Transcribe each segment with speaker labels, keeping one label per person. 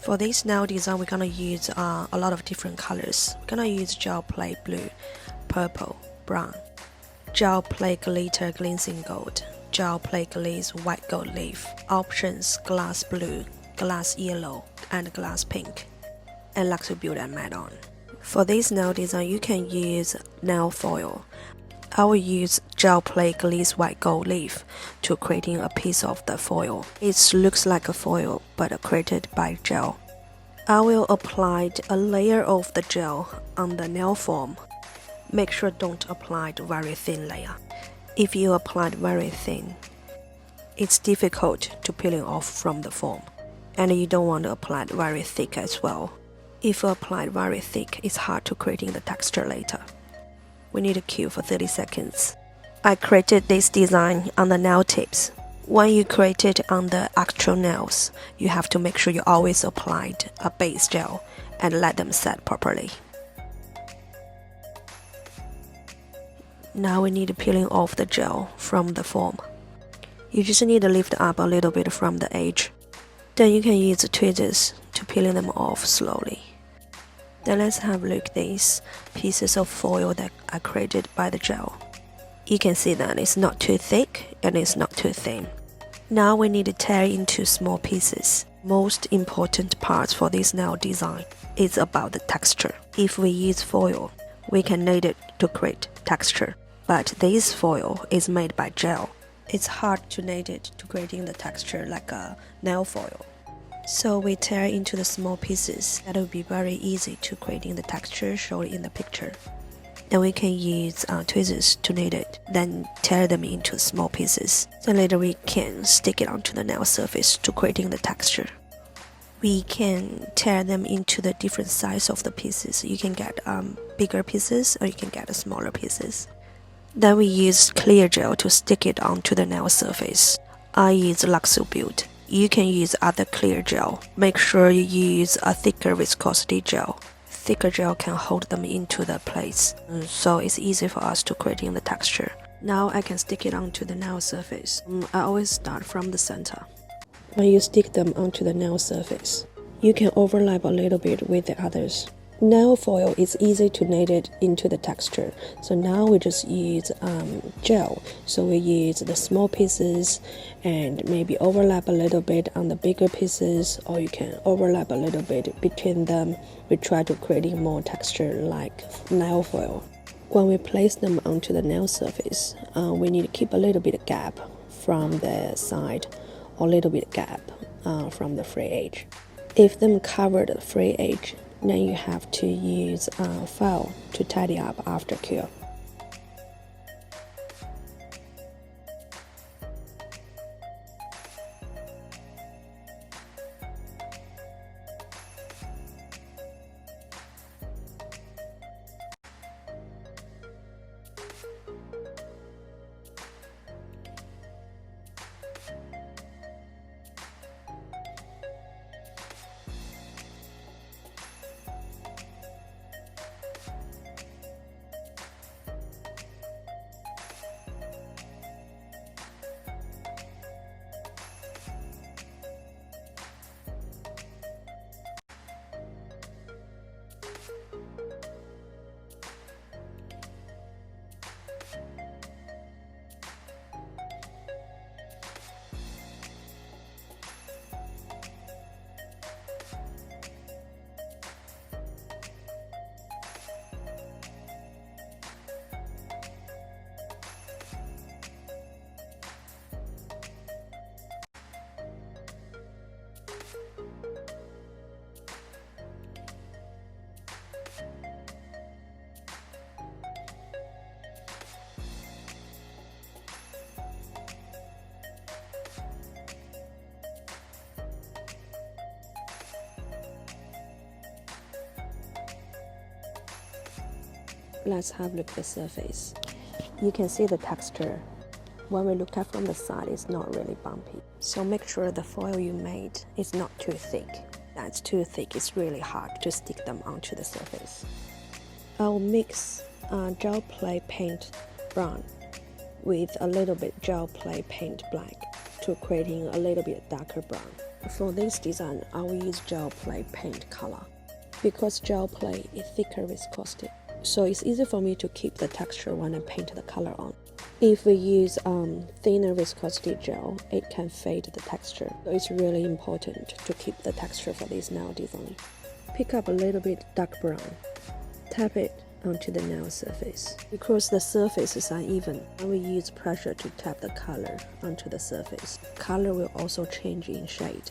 Speaker 1: For this nail design, we're gonna use a lot of different colors. We're gonna use gel plate blue, purple, brown, gel plate glitter glistening gold, gel plate glaze white gold leaf, options glass blue, glass yellow, and glass pink, and Luxio build and matte on. For this nail design, you can use nail foil. I will use gel plate glaze white gold leaf to creating a piece of the foil. It looks like a foil but created by gel. I will apply a layer of the gel on the nail foam. Make sure don't apply a very thin layer. If you apply very thin, it's difficult to peeling off from the foam, and you don't want to apply it very thick as well. If you apply it very thick, it's hard to creating the texture later. We need to cue for 30 seconds. I created this design on the nail tips. When you create it on the actual nails, you have to make sure you always applied a base gel and let them set properly. Now we need to peeling off the gel from the foam. You just need to lift up a little bit from the edge. Then you can use the tweezers to peeling them off slowly. Then let's have a look at these pieces of foil that are created by the gel. You can see that it's not too thick and it's not too thin. Now we need to tear into small pieces. Most important part for this nail design is about the texture. If we use foil, we can knead it to create texture. But this foil is made by gel. It's hard to knead it to creating the texture like a nail foil. So we tear into the small pieces. That will be very easy to creating the texture shown in the picture. Then we can use tweezers to knead it, then tear them into small pieces. Then later we can stick it onto the nail surface to creating the texture. We can tear them into the different size of the pieces. You can get bigger pieces or you can get smaller pieces. Then we use clear gel to stick it onto the nail surface. I use Luxio build. You can use other clear gel. Make sure you use a thicker viscosity gel. Thicker gel can hold them into the place, so it's easy for us to creating the texture. Now I can stick it onto the nail surface. I always start from the center. When you stick them onto the nail surface, you can overlap a little bit with the others. Nail foil is easy to knead it into the texture, so now we just use gel. So we use the small pieces and maybe overlap a little bit on the bigger pieces, or you can overlap a little bit between them. We try to creating more texture like nail foil. When we place them onto the nail surface, we need to keep a little bit of gap from the side, or a little bit gap from the free edge. If them cover the free edge, then you have to use a file to tidy up after cure. Let's have a look at the surface. You can see the texture. When we look at from the side, it's not really bumpy. So make sure the foil you made is not too thick. That's too thick, it's really hard to stick them onto the surface. I'll mix gel plate paint brown with a little bit gel plate paint black to creating a little bit darker brown. For this design, I will use gel play paint color. Because gel play is thicker viscosity, so it's easy for me to keep the texture when I paint the color on. If we use thinner viscosity gel, it can fade the texture. So it's really important to keep the texture for this nail design. Pick up a little bit dark brown. Tap it onto the nail surface. Because the surface is uneven, I will use pressure to tap the color onto the surface. Color will also change in shade.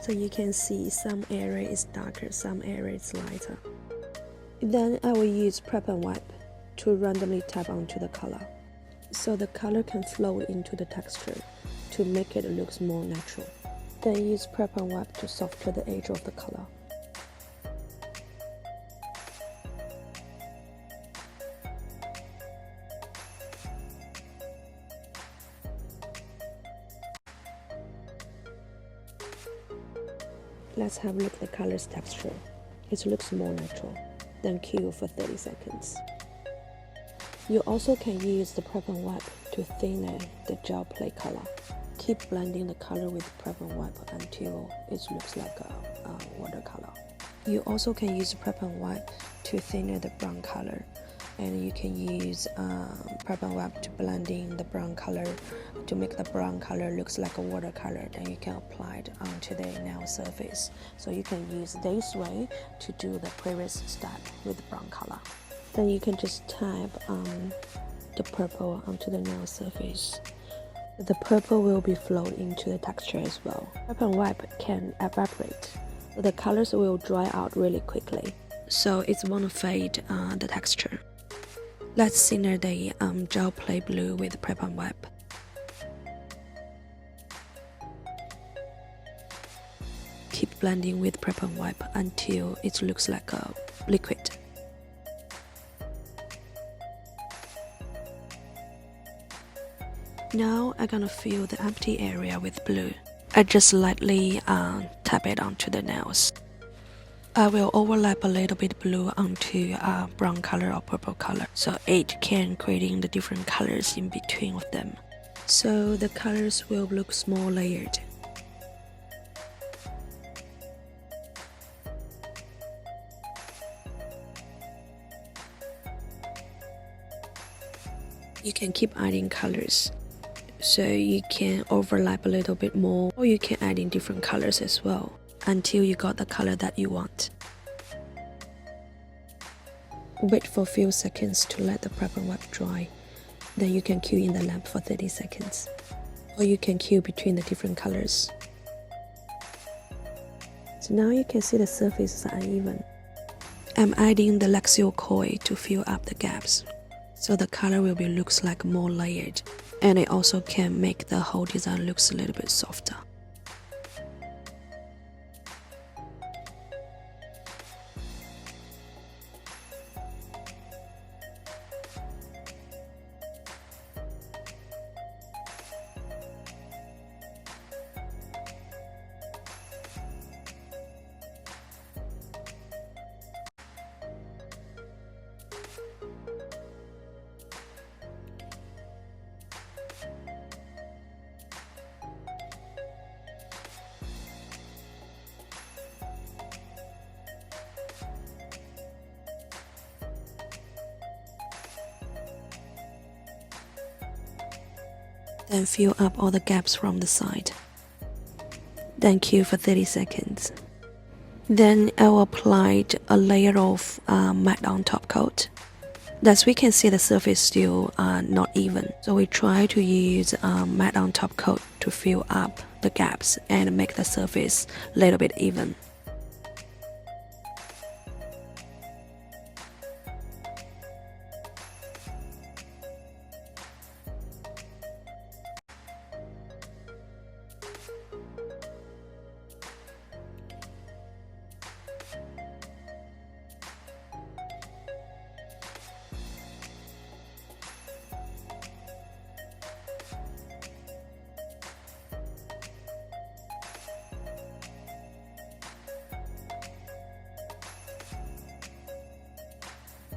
Speaker 1: So you can see some area is darker, some area is lighter. Then I will use prep and wipe to randomly tap onto the color, so the color can flow into the texture to make it look more natural. Then use prep and wipe to soften the edge of the color. Let's have a look at the color's texture. It looks more natural. Then cure for 30 seconds. You also can use the prep and wipe to thinner the gel play color. Keep blending the color with prep and wipe until it looks like a watercolor. You also can use prep and wipe to thinner the brown color, and you can use prep and wipe to blend in the brown color to make the brown color looks like a watercolor. Then you can apply it onto the nail surface. So you can use this way to do the previous step with the brown color. Then you can just tap the purple onto the nail surface. The purple will be flowed into the texture as well. Prep and wipe can evaporate. The colors will dry out really quickly, so it won't fade the texture. Let's thinner the gel play blue with prep and wipe. Keep blending with prep and wipe until it looks like a liquid. Now I'm gonna fill the empty area with blue. I just lightly tap it onto the nails. I will overlap a little bit blue onto brown color or purple color, so it can creating the different colors in between of them. So the colors will look more layered. You can keep adding colors, so you can overlap a little bit more, or you can add in different colors as well until you got the color that you want. Wait for a few seconds to let the prep and wipe dry. Then you can cue in the lamp for 30 seconds, or you can cue between the different colors. So now you can see the surface is uneven. I'm adding the Luxio Coy to fill up the gaps, so the color will be looks like more layered, and it also can make the whole design looks a little bit softer. Then fill up all the gaps from the side. Then cue for 30 seconds. Then I will apply a layer of matte on top coat. Thus we can see the surface still not even. So we try to use matte on top coat to fill up the gaps and make the surface a little bit even.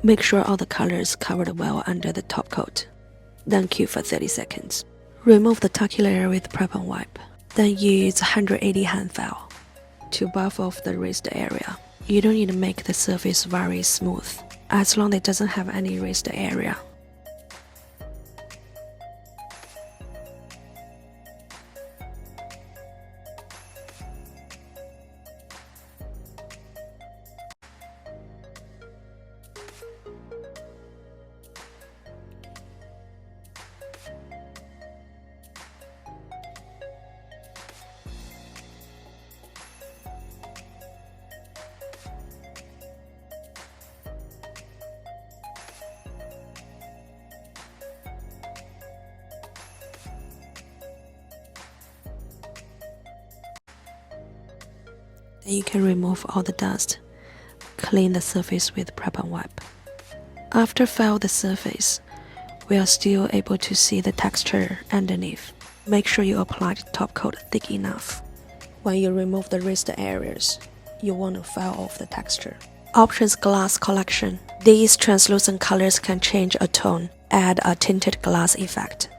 Speaker 1: Make sure all the colors covered well under the top coat. Then cue for 30 seconds. Remove the tacky layer with prep and wipe. Then use 180 hand file to buff off the raised area. You don't need to make the surface very smooth, as long as it doesn't have any raised area. Then you can remove all the dust. Clean the surface with prep and wipe. After file the surface, we are still able to see the texture underneath. Make sure you apply the top coat thick enough. When you remove the raised areas, you want to file off the texture. Options glass collection. These translucent colors can change a tone, add a tinted glass effect.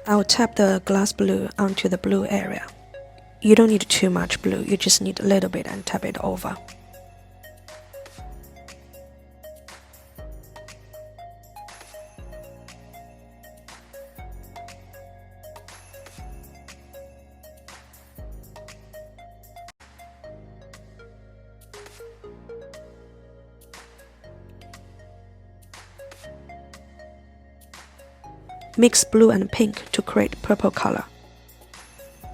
Speaker 1: I'll tap the glass blue onto the blue area. You don't need too much blue, you just need a little bit and tap it over. Mix blue and pink to create purple color.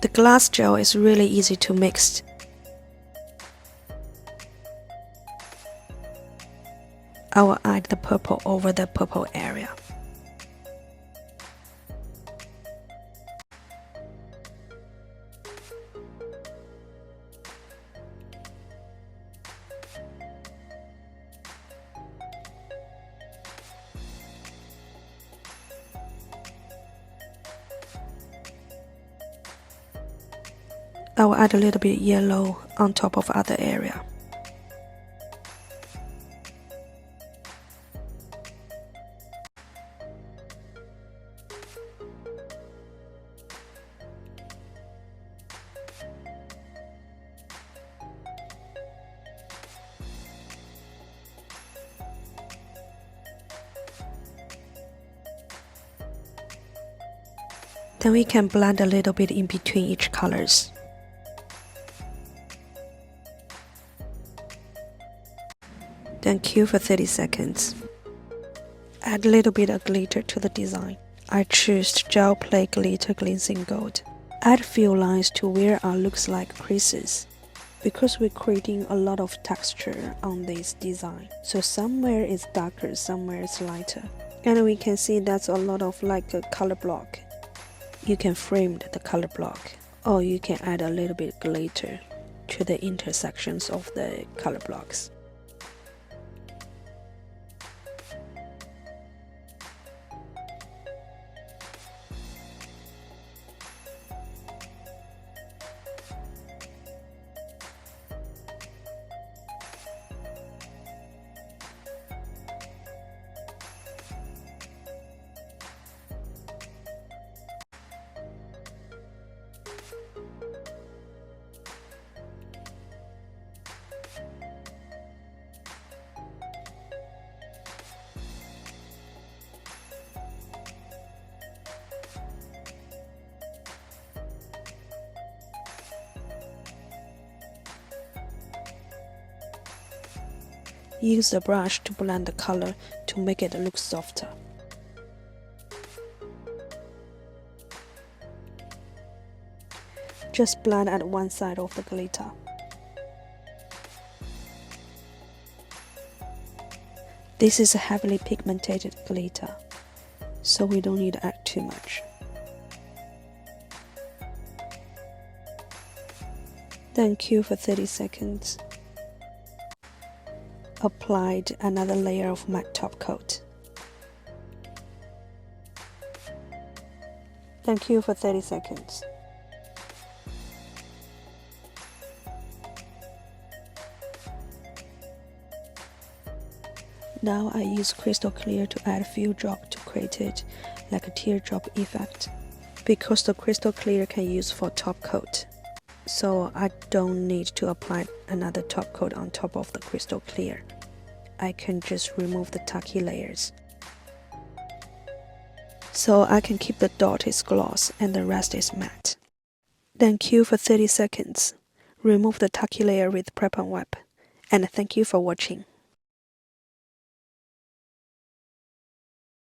Speaker 1: The glass gel is really easy to mix. I will add the purple over the purple area. I will add a little bit yellow on top of other area. Then we can blend a little bit in between each colors. Then cue for 30 seconds. Add a little bit of glitter to the design. I choose gel plate glitter glistening gold. Add few lines to where it looks like creases, because we're creating a lot of texture on this design. So somewhere it's darker, somewhere it's lighter. And we can see that's a lot of like a color block. You can frame the color block, or you can add a little bit glitter to the intersections of the color blocks. Use the brush to blend the color to make it look softer. Just blend at one side of the glitter. This is a heavily pigmented glitter, so we don't need to add too much. Then cue for 30 seconds. Applied another layer of matte top coat. Then cue for 30 seconds. Now I use crystal clear to add a few drops to create it like a teardrop effect. Because the crystal clear can use for top coat, so I don't need to apply another top coat on top of the crystal clear. I can just remove the tacky layers. So I can keep the dot is gloss and the rest is matte. Then cue for 30 seconds. Remove the tacky layer with prep and wipe. And thank you for watching.